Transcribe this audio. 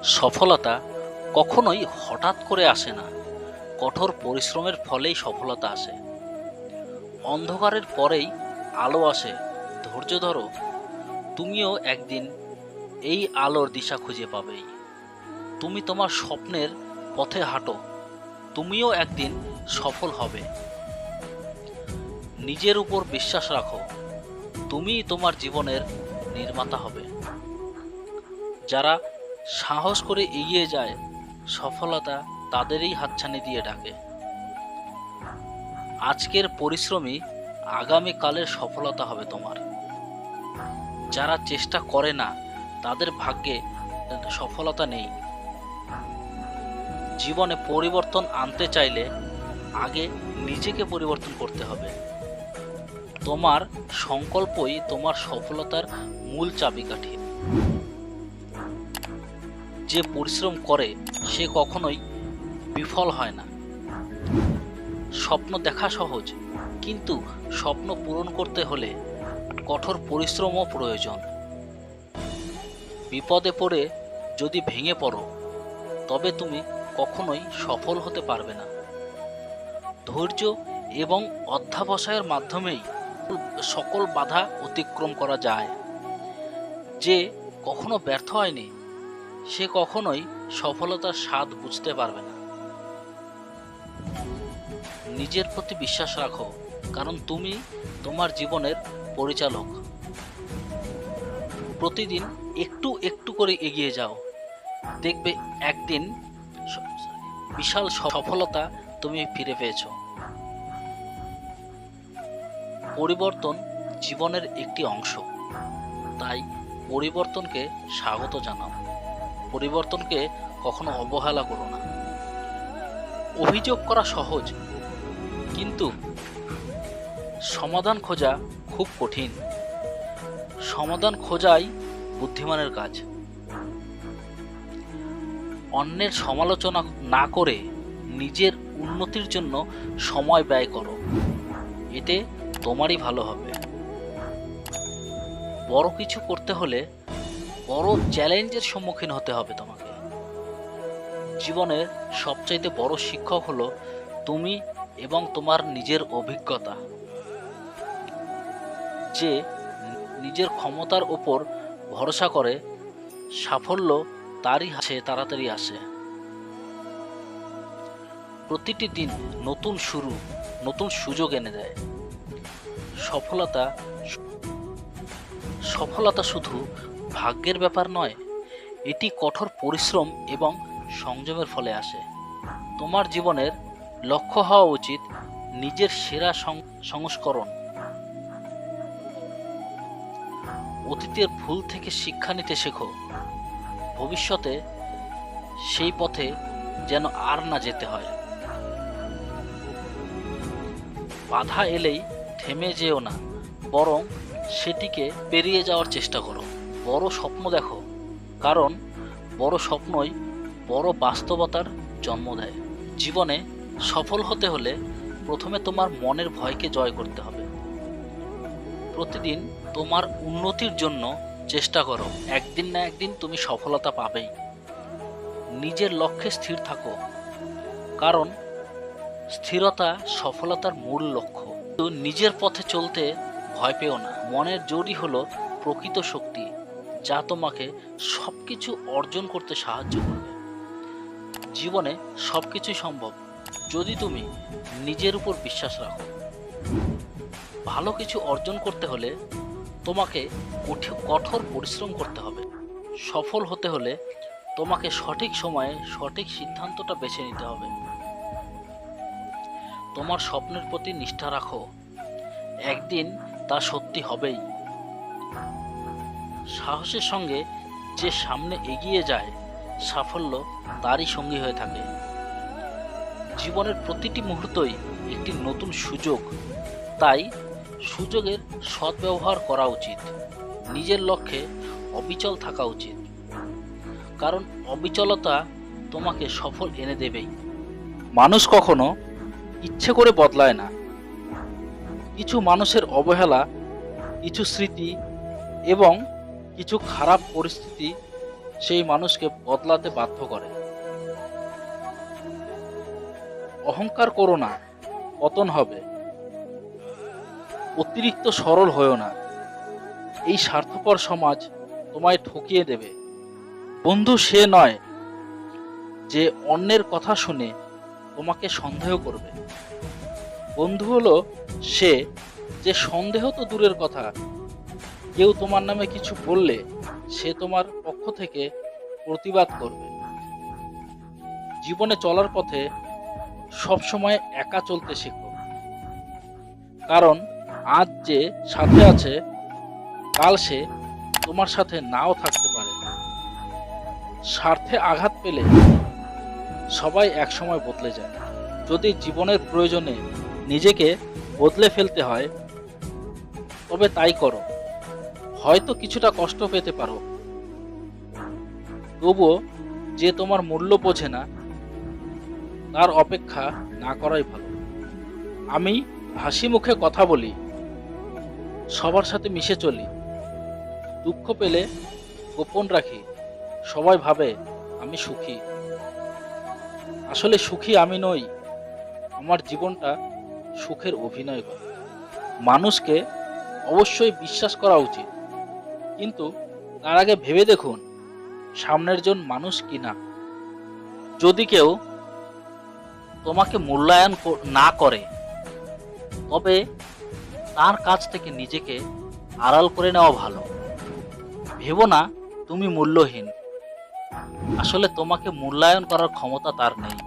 সফলতা কখনোই হঠাৎ করে আসে না। কঠোর পরিশ্রমের ফলেই সফলতা আসে। অন্ধকারের পরেই আলো আসে। ধৈর্য ধরো, তুমিও একদিন এই আলোর দিশা খুঁজে পাবেই। তুমি তোমার স্বপ্নের পথে হাঁটো, তুমিও একদিন সফল হবে। নিজের উপর বিশ্বাস রাখো, তুমিই তোমার জীবনের নির্মাতা হবে। যারা সাহস করে এগিয়ে যায়, সফলতা তাদেরই হাতছানি দিয়ে ডাকে। আজকের পরিশ্রমী আগামীকালের সফলতা হবে তোমার। যারা চেষ্টা করে না, তাদের ভাগ্যে সফলতা নেই। জীবনে পরিবর্তন আনতে চাইলে আগে নিজেকে পরিবর্তন করতে হবে। তোমার সংকল্পই তোমার সফলতার মূল চাবিকাঠি। যে পরিশ্রম করে সে কখনোই বিফল হয় না। স্বপ্ন দেখা সহজ, কিন্তু স্বপ্ন পূরণ করতে হলে কঠোর পরিশ্রমও প্রয়োজন। বিপদে পড়ে যদি ভেঙে পড়ো, তবে তুমি কখনোই সফল হতে পারবে না। ধৈর্য এবং অধ্যবসায়ের মাধ্যমেই সকল বাধা অতিক্রম করা যায়। যে কখনো ব্যর্থ হয়নি, সে কখনোই সফলতার স্বাদ বুঝতে পারবে না। নিজের প্রতি বিশ্বাস রাখো, কারণ তুমি তোমার জীবনের পরিচালক। প্রতিদিন একটু একটু করে এগিয়ে যাও, দেখবে একদিন বিশাল সফলতা তুমি ফিরে পেয়েছো। পরিবর্তন জীবনের একটি অংশ, তাই পরিবর্তনকে স্বাগত জানাও। পরিবর্তনকে কখনো অবহেলা করো না। অভিযোগ করা সহজ, কিন্তু সমাধান খোঁজা খুব কঠিন। সমাধান খোঁজাই বুদ্ধিমানের কাজ। অন্যের সমালোচনা না করে নিজের উন্নতির জন্য সময় ব্যয় করো, এতে তোমারই ভালো হবে। বড় কিছু করতে হলে বড় চ্যালেঞ্জের সম্মুখীন হতে হবে তোমাকে। জীবনের সবচাইতে বড় শিক্ষক হলো তুমি এবং তোমার নিজের অভিজ্ঞতা। যে নিজের ক্ষমতার ওপর ভরসা করে, সাফল্য তারই হাতে তাড়াতাড়ি আসে। প্রতিটি দিন নতুন শুরু, নতুন সুযোগ এনে দেয়। সফলতা শুধু ভাগ্যের ব্যাপার নয়, এটি কঠোর পরিশ্রম এবং সংযমের ফলে আসে। তোমার জীবনের লক্ষ্য হওয়া উচিত নিজের সেরা সংস্করণ। অতীতের ভুল থেকে শিক্ষা নিতে শেখো, ভবিষ্যতে সেই পথে যেন আর না যেতে হয়। বাধা এলেই থেমে যেও না, বরং সেটিকে পেরিয়ে যাওয়ার চেষ্টা করো। বড় স্বপ্ন দেখো, কারণ বড় স্বপ্নই বড় বাস্তবতার জন্ম দেয়। জীবনে সফল হতে হলে প্রথমে তোমার মনের ভয়কে জয় করতে হবে। প্রতিদিন তোমার উন্নতির জন্য চেষ্টা করো, একদিন না একদিন তুমি সফলতা পাবেই। নিজের লক্ষ্যে স্থির থাকো, কারণ স্থিরতা সফলতার মূল লক্ষ্য। তো নিজের পথে চলতে ভয় পেও না। মনের জোরই হলো প্রকৃত শক্তি, যা তোমাকে সবকিছু অর্জন করতে সাহায্য করবে। জীবনে সবকিছুই সম্ভব, যদি তুমি নিজের উপর বিশ্বাস রাখো। ভালো কিছু অর্জন করতে হলে তোমাকে কঠোর পরিশ্রম করতে হবে। সফল হতে হলে তোমাকে সঠিক সময়ে সঠিক সিদ্ধান্তটা বেছে নিতে হবে। তোমার স্বপ্নের প্রতি নিষ্ঠা রাখো, একদিন তা সত্যি হবেই। সাহসের সঙ্গে যে সামনে এগিয়ে যায়, সাফল্য তারই সঙ্গী হয়ে থাকে। জীবনের প্রতিটি মুহূর্তই একটি নতুন সুযোগ, তাই সুযোগের সদ্ব্যবহার করা উচিত। নিজের লক্ষ্যে অবিচল থাকা উচিত, কারণ অবিচলতা তোমাকে সফল এনে দেবেই। মানুষ কখনো ইচ্ছে করে বদলায় না। কিছু মানুষের অবহেলা, কিছু স্মৃতি এবং কিছু খারাপ পরিস্থিতি সেই মানুষকে বদলাতে বাধ্য করে। অহংকার করো না, পতন হবে। অতিরিক্ত সরল হয়ো না, এই স্বার্থপর সমাজ তোমায় ঠকিয়ে দেবে। বন্ধু সে নয় যে অন্যের কথা শুনে তোমাকে সন্দেহ করবে। বন্ধু হলো সে যে সন্দেহ তো দূরের কথা, কেউ তোমার নামে কিছু বললে সে তোমার পক্ষ থেকে প্রতিবাদ করবে। জীবনে চলার পথে সবসময় একা চলতে শেখো, কারণ আজ যে সাথে আছে কাল সে তোমার সাথে নাও থাকতে পারে। স্বার্থে আঘাত পেলে সবাই একসময় বদলে যায়। যদি জীবনের প্রয়োজনে নিজেকে বদলে ফেলতে হয় তবে তাই করো। হয়তো কিছুটা কষ্ট পেতে পারো, তবুও যে তোমার মূল্য বোঝে না তার অপেক্ষা না করাই ভালো। আমি হাসি মুখে কথা বলি, সবার সাথে মিশে চলি, দুঃখ পেলে গোপন রাখি, সবাই ভাবে আমি সুখী। আসলে সুখী আমি নই, আমার জীবনটা সুখের অভিনয় করে। মানুষকে অবশ্যই বিশ্বাস করা উচিত, কিন্তু তার আগে ভেবে দেখুন সামনের জন মানুষ কিনা। যদি কেউ তোমাকে মূল্যায়ন না করে তবে তার কাছ থেকে নিজেকে আড়াল করে নেওয়া ভালো। ভেবো না তুমি মূল্যহীন, আসলে তোমাকে মূল্যায়ন করার ক্ষমতা তার নেই।